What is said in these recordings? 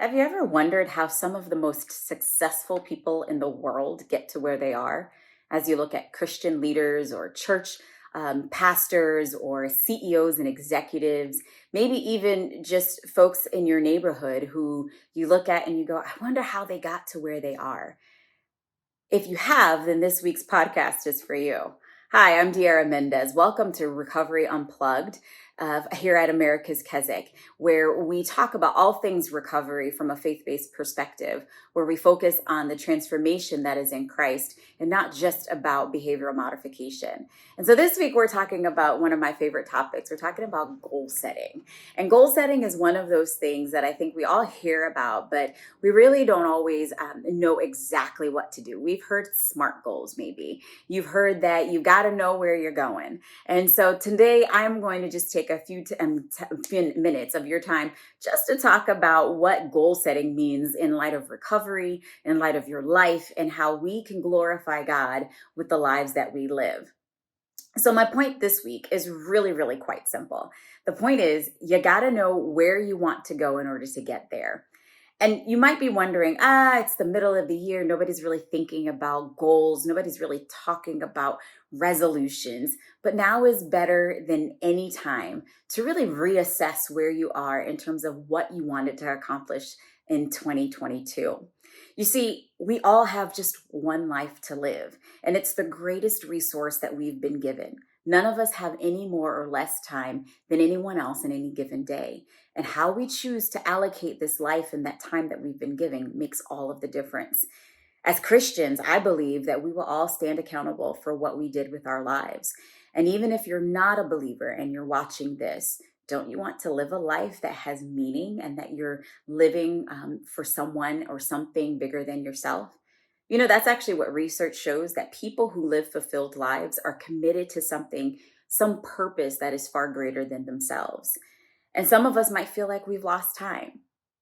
Have you ever wondered how some of the most successful people in the world get to where they are? As you look at Christian leaders or church pastors or CEOs and executives, maybe even just folks in your neighborhood who you look at and you go, I wonder how they got to where they are. If you have, then this week's podcast is for you. Hi, I'm Diera Mendez. Welcome to Recovery Unplugged here at America's Keswick, where we talk about all things recovery from a faith-based perspective, where we focus on the transformation that is in Christ and not just about behavioral modification. And so this week we're talking about one of my favorite topics. We're talking about goal setting. And goal setting is one of those things that I think we all hear about, but we really don't always know exactly what to do. We've heard SMART goals, maybe. You've heard that you got to know where you're going. And so today I'm going to just take a few minutes of your time just to talk about what goal setting means in light of recovery, in light of your life, and how we can glorify God with the lives that we live. So my point this week is really quite simple. The point is you got to know where you want to go in order to get there. And you might be wondering, it's the middle of the year. Nobody's really thinking about goals. Nobody's really talking about resolutions. But now is better than any time to really reassess where you are in terms of what you wanted to accomplish in 2022. You see, we all have just one life to live, and it's the greatest resource that we've been given. None of us have any more or less time than anyone else in any given day. And how we choose to allocate this life and that time that we've been giving makes all of the difference. As Christians, I believe that we will all stand accountable for what we did with our lives. And even if you're not a believer and you're watching this, don't you want to live a life that has meaning and that you're living for someone or something bigger than yourself? You know, that's actually what research shows, that people who live fulfilled lives are committed to something, some purpose that is far greater than themselves. And some of us might feel like we've lost time.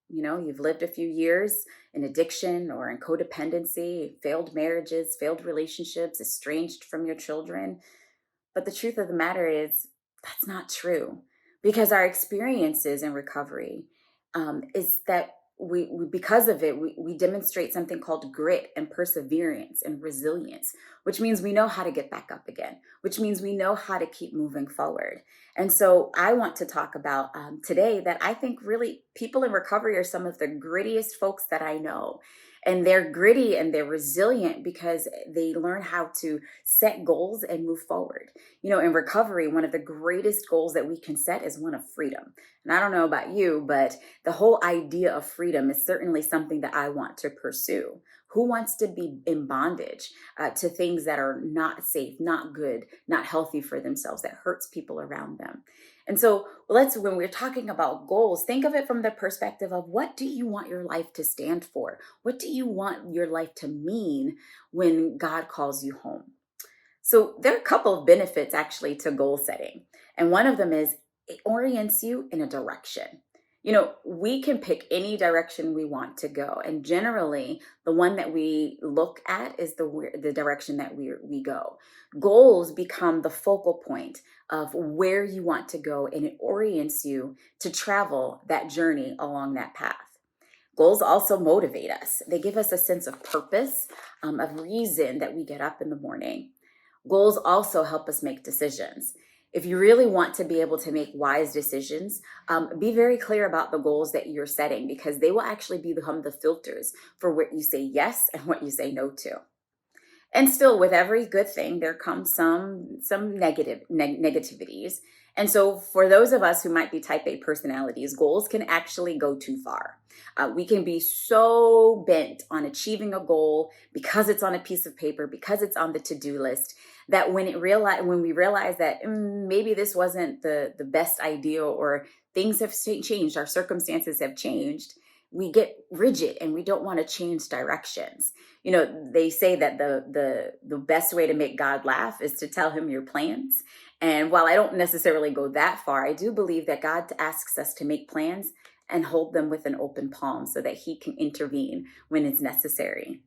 You know, you've lived a few years in addiction or in codependency, failed marriages, failed relationships, estranged from your children. But the truth of the matter is that's not true, because our experiences in recovery is that we because of it, we demonstrate something called grit and perseverance and resilience, which means we know how to get back up again, which means we know how to keep moving forward. And so I want to talk about today that I think really people in recovery are some of the grittiest folks that I know. And they're gritty and they're resilient because they learn how to set goals and move forward. You know, in recovery, one of the greatest goals that we can set is one of freedom. And I don't know about you, but the whole idea of freedom is certainly something that I want to pursue. Who wants to be in bondage to things that are not safe, not good, not healthy for themselves, that hurts people around them? And so when we're talking about goals, think of it from the perspective of, what do you want your life to stand for? What do you want your life to mean when God calls you home? So there are a couple of benefits actually to goal setting. And one of them is it orients you in a direction. You know, we can pick any direction we want to go. And generally, the one that we look at is the direction that we go. Goals become the focal point of where you want to go, and it orients you to travel that journey along that path. Goals also motivate us. They give us a sense of purpose, of reason that we get up in the morning. Goals also help us make decisions. If you really want to be able to make wise decisions, be very clear about the goals that you're setting, because they will actually become the filters for what you say yes and what you say no to. And still, with every good thing, there comes some negativities. And so for those of us who might be type A personalities, goals can actually go too far. We can be so bent on achieving a goal because it's on a piece of paper, because it's on the to-do list, that when we realize that maybe this wasn't the best idea, or things have changed, our circumstances have changed, we get rigid and we don't want to change directions. You know, they say that the best way to make God laugh is to tell him your plans. And while I don't necessarily go that far, I do believe that God asks us to make plans and hold them with an open palm so that he can intervene when it's necessary.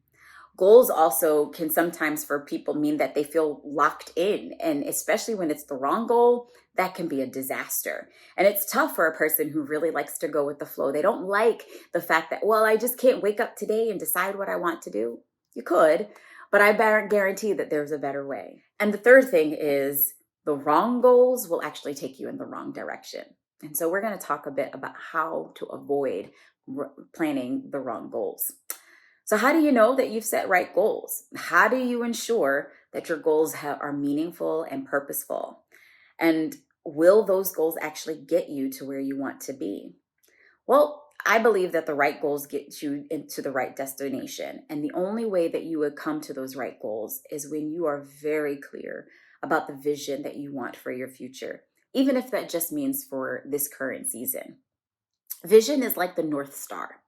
Goals also can sometimes for people mean that they feel locked in, and especially when it's the wrong goal, that can be a disaster. And it's tough for a person who really likes to go with the flow. They don't like the fact that, well, I just can't wake up today and decide what I want to do. You could, but I guarantee that there's a better way. And the third thing is the wrong goals will actually take you in the wrong direction. And so we're going to talk a bit about how to avoid planning the wrong goals. So how do you know that you've set right goals? How do you ensure that your goals are meaningful and purposeful? And will those goals actually get you to where you want to be? Well, I believe that the right goals get you into the right destination. And the only way that you would come to those right goals is when you are very clear about the vision that you want for your future, even if that just means for this current season. Vision is like the North Star.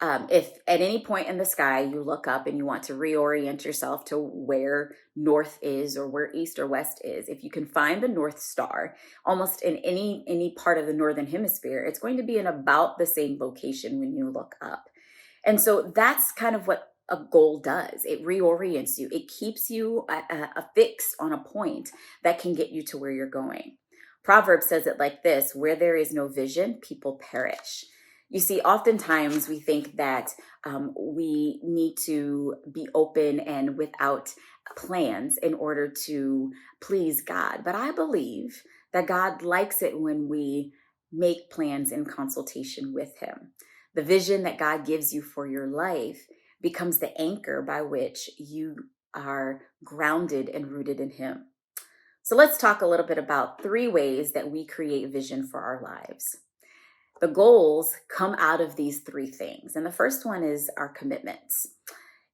If at any point in the sky you look up and you want to reorient yourself to where north is or where east or west is, if you can find the North Star almost in any part of the northern hemisphere, it's going to be in about the same location when you look up. And so that's kind of what a goal does. It reorients you. It keeps you fixed on a point that can get you to where you're going. Proverbs says it like this: where there is no vision, people perish. You see, oftentimes we think that we need to be open and without plans in order to please God. But I believe that God likes it when we make plans in consultation with Him. The vision that God gives you for your life becomes the anchor by which you are grounded and rooted in Him. So let's talk a little bit about 3 ways that we create vision for our lives. The goals come out of these 3 things. And the first one is our commitments.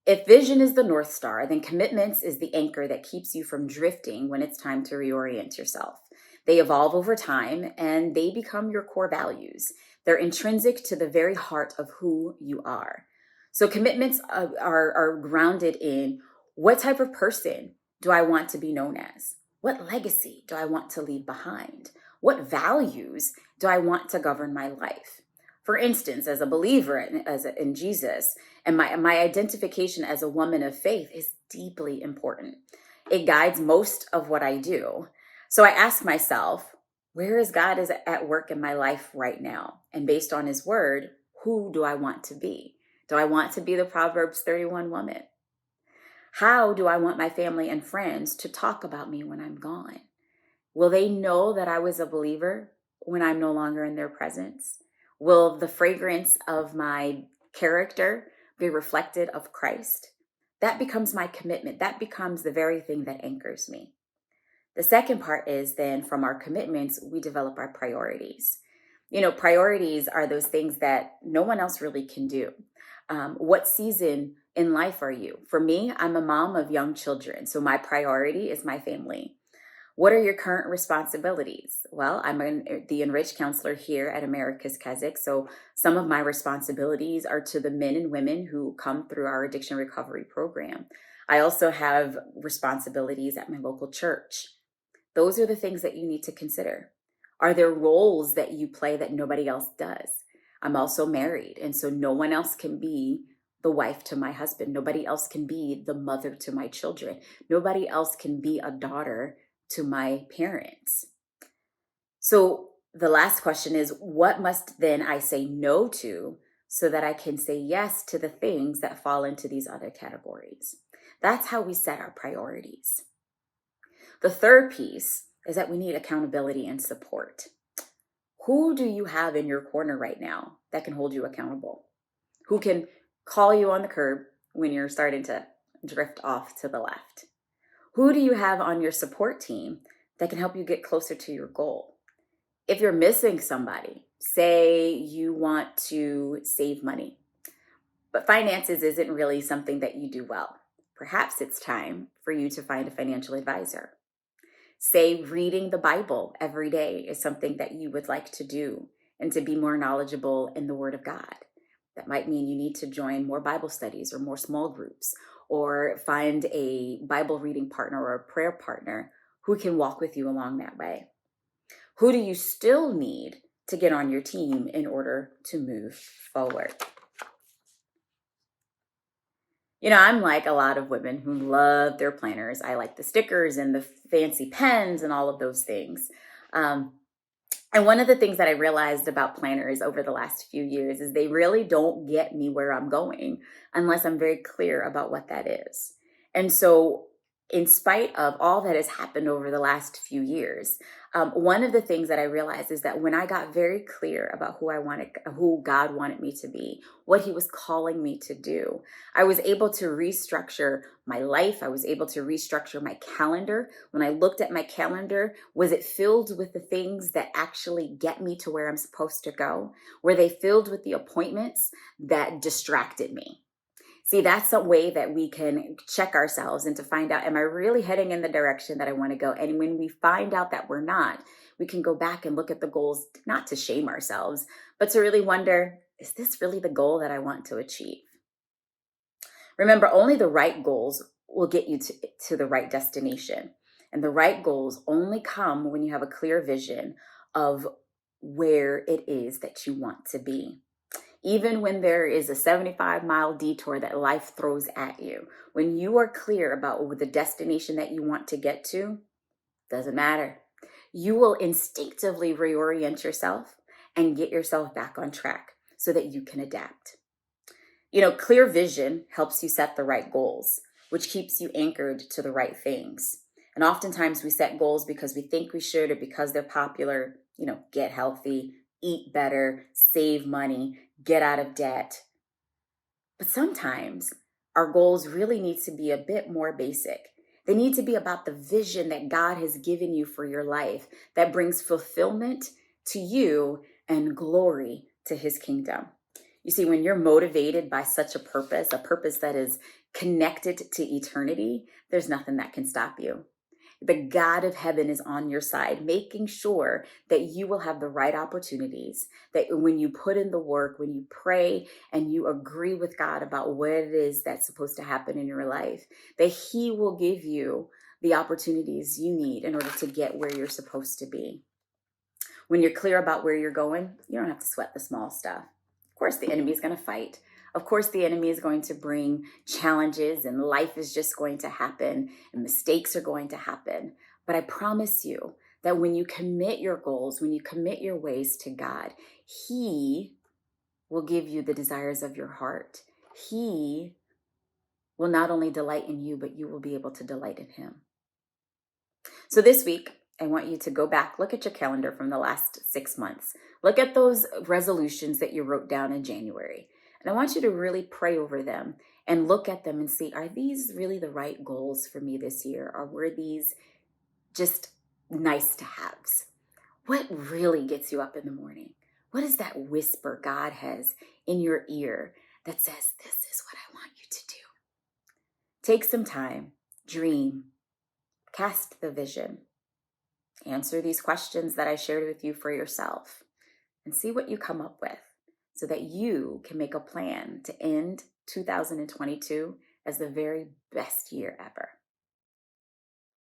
If vision is the North Star, then commitments is the anchor that keeps you from drifting when it's time to reorient yourself. They evolve over time and they become your core values. They're intrinsic to the very heart of who you are. So commitments are grounded in: what type of person do I want to be known as? What legacy do I want to leave behind? What values do I want to govern my life? For instance, as a believer in Jesus, and my identification as a woman of faith is deeply important. It guides most of what I do. So I ask myself, where is God at work in my life right now? And based on His word, who do I want to be? Do I want to be the Proverbs 31 woman? How do I want my family and friends to talk about me when I'm gone? Will they know that I was a believer when I'm no longer in their presence? Will the fragrance of my character be reflected of Christ? That becomes my commitment. That becomes the very thing that anchors me. The second part is then from our commitments, we develop our priorities. Priorities are those things that no one else really can do. What season in life are you? For me, I'm a mom of young children, so my priority is my family. What are your current responsibilities? Well, I'm the Enriched Counselor here at America's Keswick, so some of my responsibilities are to the men and women who come through our addiction recovery program. I also have responsibilities at my local church. Those are the things that you need to consider. Are there roles that you play that nobody else does? I'm also married, and so no one else can be the wife to my husband. Nobody else can be the mother to my children. Nobody else can be a daughter to my parents. So the last question is, what must then I say no to so that I can say yes to the things that fall into these other categories? That's how we set our priorities. The third piece is that we need accountability and support. Who do you have in your corner right now that can hold you accountable? Who can call you on the curb when you're starting to drift off to the left? Who do you have on your support team that can help you get closer to your goal? If you're missing somebody, say you want to save money, but finances isn't really something that you do well, perhaps it's time for you to find a financial advisor. Say reading the Bible every day is something that you would like to do and to be more knowledgeable in the Word of God. That might mean you need to join more Bible studies or more small groups, or find a Bible reading partner or a prayer partner who can walk with you along that way. Who do you still need to get on your team in order to move forward? I'm like a lot of women who love their planners. I like the stickers and the fancy pens and all of those things. Um, and one of the things that I realized about planners over the last few years is they really don't get me where I'm going unless I'm very clear about what that is. And so, in spite of all that has happened over the last few years, one of the things that I realized is that when I got very clear about who God wanted me to be, what He was calling me to do, I was able to restructure my life. I was able to restructure my calendar. When I looked at my calendar, was it filled with the things that actually get me to where I'm supposed to go? Were they filled with the appointments that distracted me? See, that's a way that we can check ourselves and to find out, am I really heading in the direction that I want to go? And when we find out that we're not, we can go back and look at the goals, not to shame ourselves, but to really wonder, is this really the goal that I want to achieve? Remember, only the right goals will get you to the right destination. And the right goals only come when you have a clear vision of where it is that you want to be. Even when there is a 75-mile detour that life throws at you, when you are clear about the destination that you want to get to, doesn't matter. You will instinctively reorient yourself and get yourself back on track so that you can adapt. Clear vision helps you set the right goals, which keeps you anchored to the right things. And oftentimes we set goals because we think we should or because they're popular, get healthy, eat better, save money, get out of debt. But sometimes our goals really need to be a bit more basic. They need to be about the vision that God has given you for your life that brings fulfillment to you and glory to His kingdom. You see, when you're motivated by such a purpose that is connected to eternity, there's nothing that can stop you. The God of heaven is on your side, making sure that you will have the right opportunities, that when you put in the work, when you pray and you agree with God about what it is that's supposed to happen in your life, that He will give you the opportunities you need in order to get where you're supposed to be. When you're clear about where you're going, you don't have to sweat the small stuff. Of course, the enemy is going to fight. Of course, the enemy is going to bring challenges and life is just going to happen and mistakes are going to happen. But I promise you that when you commit your goals, when you commit your ways to God, He will give you the desires of your heart. He will not only delight in you, but you will be able to delight in Him. So this week, I want you to go back, look at your calendar from the last 6 months. Look at those resolutions that you wrote down in January. And I want you to really pray over them and look at them and see, are these really the right goals for me this year? Or were these just nice to haves? What really gets you up in the morning? What is that whisper God has in your ear that says, this is what I want you to do? Take some time, dream, cast the vision. Answer these questions that I shared with you for yourself and see what you come up with so that you can make a plan to end 2022 as the very best year ever.